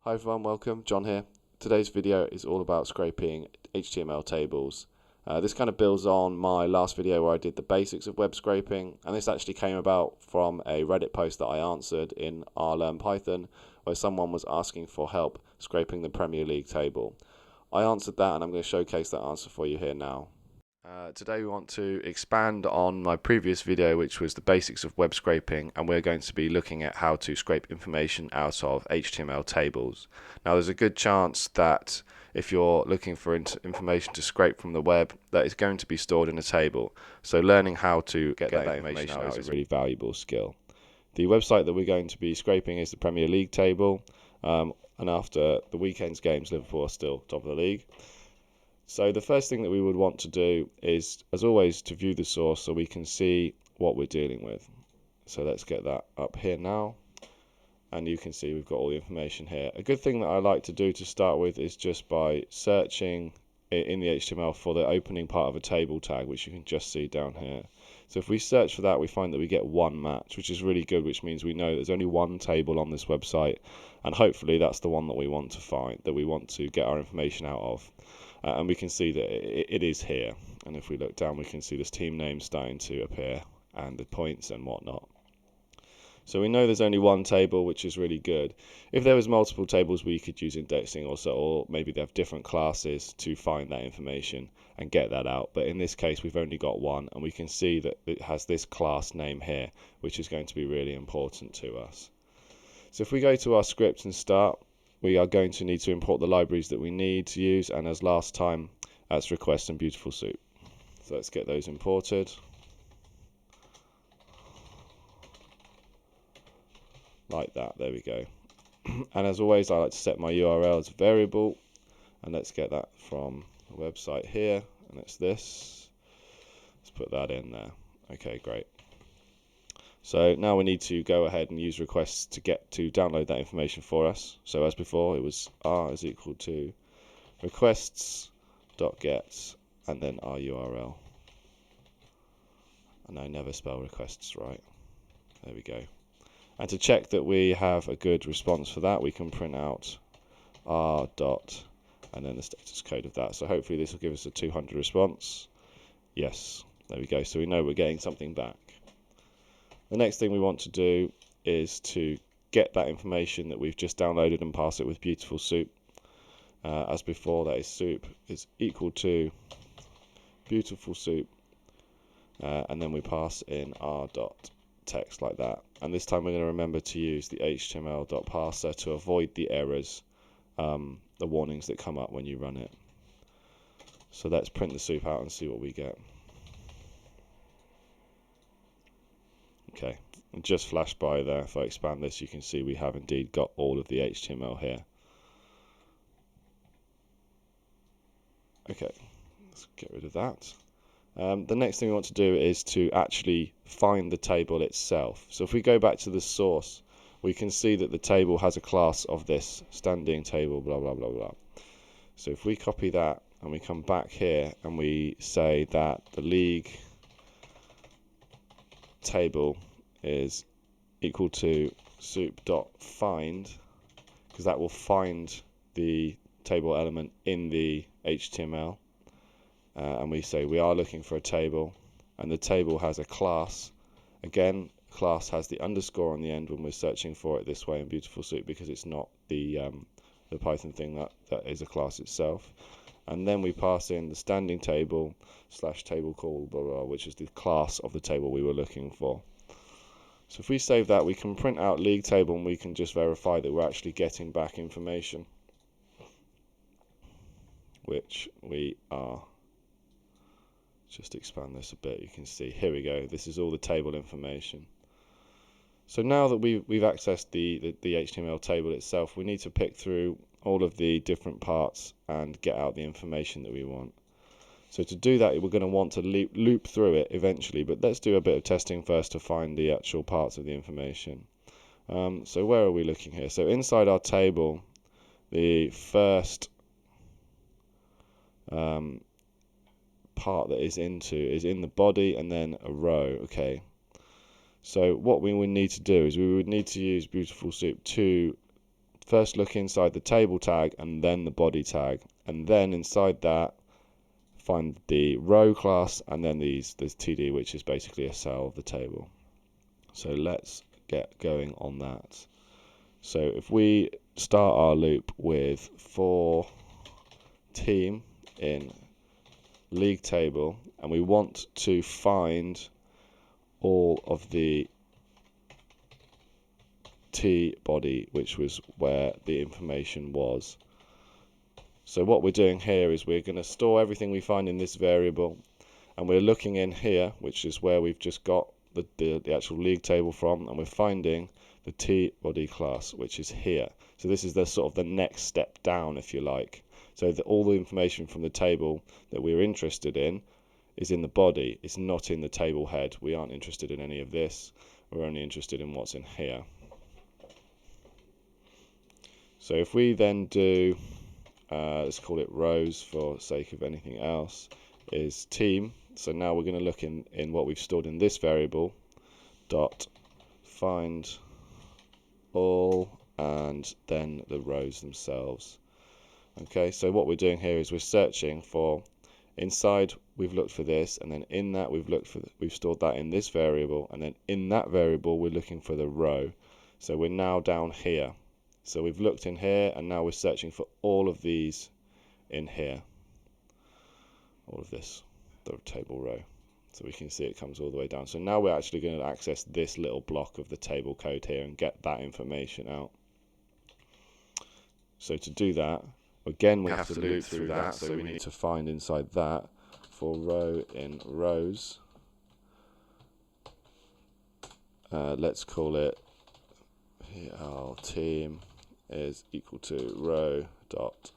Hi everyone, welcome, John here. Today's video is all about scraping HTML tables. This kind of builds on my last video where I did the basics of web scraping, and this actually came about from a Reddit post that I answered in R-Learn Python, where someone was asking for help scraping the Premier League table. I answered that, and I'm going to showcase that answer for you here now. Today we want to expand on my previous video, which was the basics of web scraping, and we're going to be looking at how to scrape information out of HTML tables. Now there's a good chance that if you're looking for information to scrape from the web, that it's going to be stored in a table. So learning how to get that information out is a really valuable skill. The website that we're going to be scraping is the Premier League table, and after the weekend's games, Liverpool are still top of the league. So the first thing that we would want to do is, as always, to view the source so we can see what we're dealing with. So let's get that up here now, and you can see we've got all the information here. A good thing that I like to do to start with is just by searching in the HTML for the opening part of a table tag, which you can just see down here. So if we search for that, we find that we get one match, which is really good, which means we know there's only one table on this website, and hopefully that's the one that we want to find, that we want to get our information out of. And we can see that it is here, and if we look down we can see this team name starting to appear and the points and whatnot. So we know there's only one table, which is really good. If there was multiple tables, we could use indexing also, or maybe they have different classes to find that information and get that out. But in this case we've only got one, and we can see that it has this class name here, which is going to be really important to us. So if we go to our script and start, we are going to need to import the libraries that we need to use, and as last time, that's request and Beautiful Soup. So let's get those imported. Like that, there we go. And as always, I like to set my URL as a variable, and let's get that from the website here, and it's this. Let's put that in there. Okay, great. So now we need to go ahead and use requests to download that information for us. So as before, it was r is equal to requests.get and then our URL. And I never spell requests right. There we go. And to check that we have a good response for that, we can print out r dot and then the status code of that. So hopefully this will give us a 200 response. Yes, there we go. So we know we're getting something back. The next thing we want to do is to get that information that we've just downloaded and pass it with Beautiful Soup. As before, that is soup is equal to Beautiful Soup, and then we pass in r.text like that. And this time we're going to remember to use the html.parser to avoid the errors, the warnings that come up when you run it. So let's print the soup out and see what we get. Okay, just flashed by there. If I expand this, you can see we have indeed got all of the HTML here. Okay, let's get rid of that. The next thing we want to do is to actually find the table itself. So if we go back to the source, we can see that the table has a class of this standing table, blah, blah, blah, blah. So if we copy that and we come back here and we say that the league table is equal to soup.find, because that will find the table element in the HTML, and we say we are looking for a table, and the table has a class. Again, class has the underscore on the end when we're searching for it this way in Beautiful Soup, because it's not the Python thing that is a class itself. And then we pass in the standing table / table call, blah, blah, which is the class of the table we were looking for. So if we save that, we can print out league table, and we can just verify that we're actually getting back information, which we are. Just expand this a bit, you can see, here we go, this is all the table information. So now that we've accessed the HTML table itself, we need to pick through all of the different parts and get out the information that we want. So to do that, we're going to want to loop through it eventually, but let's do a bit of testing first to find the actual parts of the information. So where are we looking here? So inside our table, the first part that is in the body and then a row. Okay, so what we would need to do is we would need to use Beautiful Soup to first look inside the table tag and then the body tag, and then inside that find the row class, and then there's TD, which is basically a cell of the table. So let's get going on that. So if we start our loop with for team in league table, and we want to find all of the T body, which was where the information was. So what we're doing here is we're going to store everything we find in this variable, and we're looking in here, which is where we've just got the actual league table from, and we're finding the T body class, which is here. So this is the sort of the next step down, if you like. So that all the information from the table that we're interested in is in the body. It's not in the table head. We aren't interested in any of this. We're only interested in what's in here. So if we then do, let's call it rows for sake of anything else, is team. So now we're going to look in what we've stored in this variable, dot find all, and then the rows themselves. Okay, so what we're doing here is we're searching for, inside we've looked for this, and then in that we've stored that in this variable, and then in that variable we're looking for the row. So we're now down here. So we've looked in here, and now we're searching for all of these in here. All of this, the table row. So we can see it comes all the way down. So now we're actually going to access this little block of the table code here and get that information out. So to do that, again we have to loop through that. So we need to find inside that for row in rows. Let's call it PL team is equal to row dot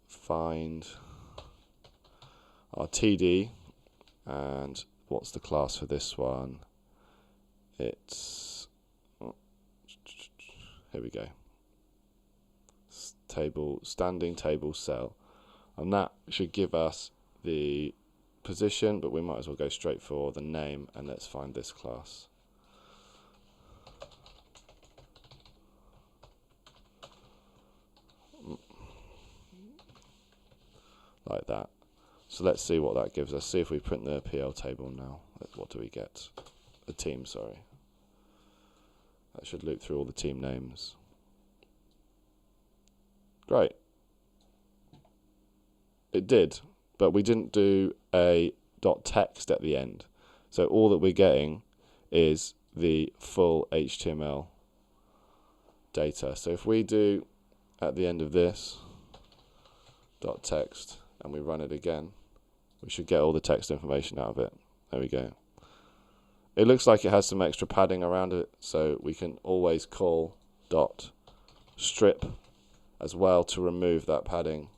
find our TD, and what's the class for this one? It's here we go. Standing table cell, and that should give us the position, but we might as well go straight for the name, and let's find this class. Like that. So let's see what that gives us. See if we print the PL table now. What do we get? The team, sorry. That should loop through all the team names. Great. It did, but we didn't do a .text at the end. So all that we're getting is the full HTML data. So if we do at the end of this .text and we run it again, we should get all the text information out of it. There we go. It looks like it has some extra padding around it, so we can always call .strip as well to remove that padding,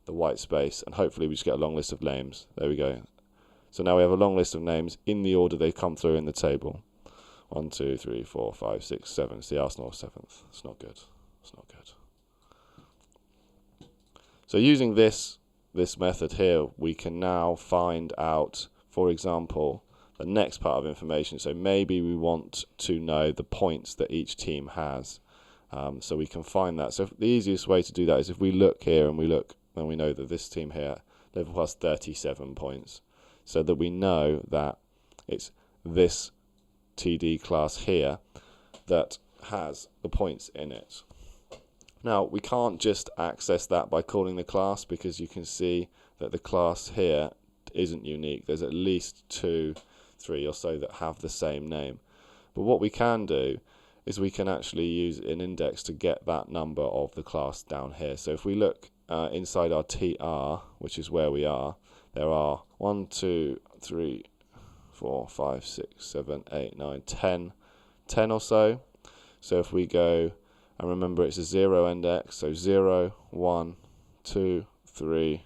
the white space, and hopefully we just get a long list of names. There we go. So now we have a long list of names in the order they come through in the table. 1, 2, 3, 4, 5, 6, 7. It's the Arsenal 7th. It's not good. It's not good. So using this method here, we can now find out, for example, the next part of information. So maybe we want to know the points that each team has. So we can find that. So the easiest way to do that is if we look here and we know that this team here, level has 37 points. So that we know that it's this TD class here that has the points in it. Now, we can't just access that by calling the class, because you can see that the class here isn't unique. There's at least 2, 3 or so that have the same name. But what we can do is we can actually use an index to get that number of the class down here. So if we look inside our TR, which is where we are, there are 1, 2, 3, 4, 5, 6, 7, 8, 9, 10 or so. So if we go, and remember it's a 0 index, so 0, 1, 2, 3,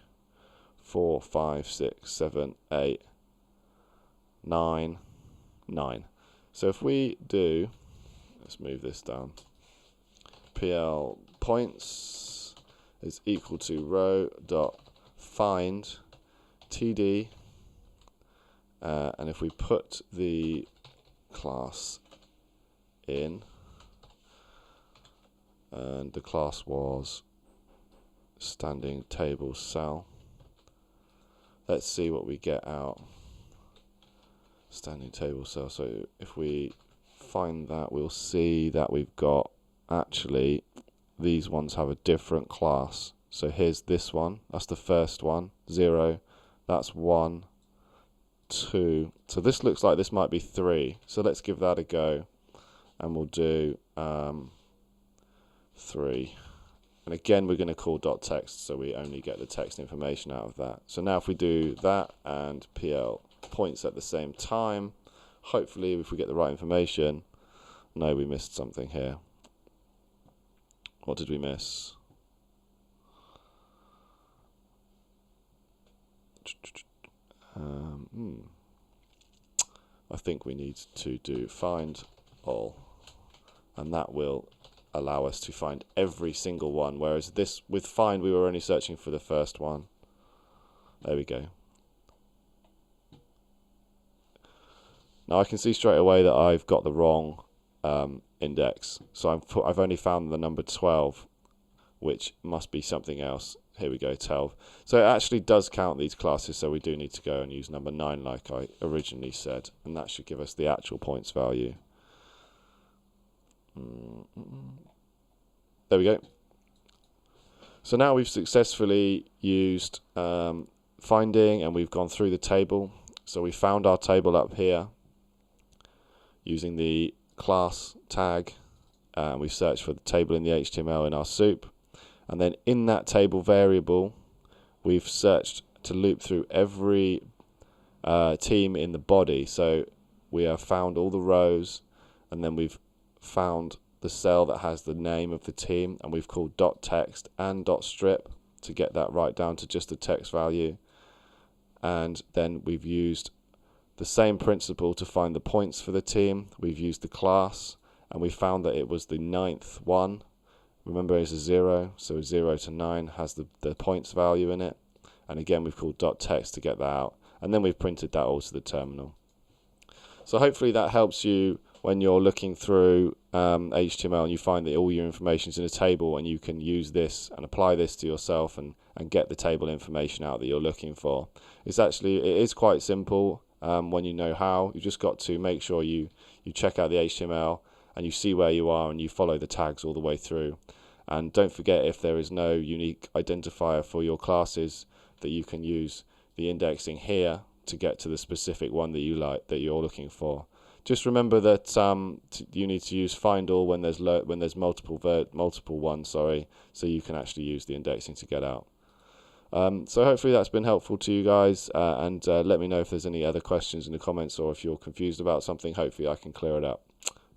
4, 5, 6, 7, 8, 9, 9. So if we do, let's move this down, PL points is equal to row dot find TD, and if we put the class in, and the class was standing table cell. Let's see what we get out. Standing table cell. So if we find that, we'll see that we've got actually these ones have a different class. So here's this one, that's the first one, 0, that's 1, 2. So this looks like this might be 3. So let's give that a go, and we'll do 3. And again, we're going to call .text, so we only get the text information out of that. So now if we do that and PL points at the same time, hopefully if we get the right information. No, we missed something here. What did we miss? I think we need to do find all, and that will allow us to find every single one, whereas this with find we were only searching for the first one. There we go. Now I can see straight away that I've got the wrong index, so I've only found the number 12, which must be something else. Here we go, 12. So it actually does count these classes, so we do need to go and use number 9 like I originally said, and that should give us the actual points value. There we go. So now we've successfully used finding, and we've gone through the table. So we found our table up here using the class tag, and we searched for the table in the HTML in our soup, and then in that table variable we've searched to loop through every team in the body. So we have found all the rows, and then we've found the cell that has the name of the team, and we've called .text and .strip to get that right down to just the text value. And then we've used the same principle to find the points for the team. We've used the class, and we found that it was the 9th one. Remember, it's a 0, so 0 to 9 has the points value in it. And again, we've called .text to get that out, and then we've printed that all to the terminal. So hopefully that helps you when you're looking through HTML and you find that all your information is in a table, and you can use this and apply this to yourself and get the table information out that you're looking for. It is quite simple when you know how. You've just got to make sure you check out the HTML and you see where you are, and you follow the tags all the way through. And don't forget, if there is no unique identifier for your classes, that you can use the indexing here to get to the specific one that you're looking for. Just remember that you need to use find all when there's multiple ones, so you can actually use the indexing to get out. So hopefully that's been helpful to you guys, and let me know if there's any other questions in the comments, or if you're confused about something. Hopefully I can clear it up.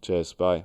Cheers, bye.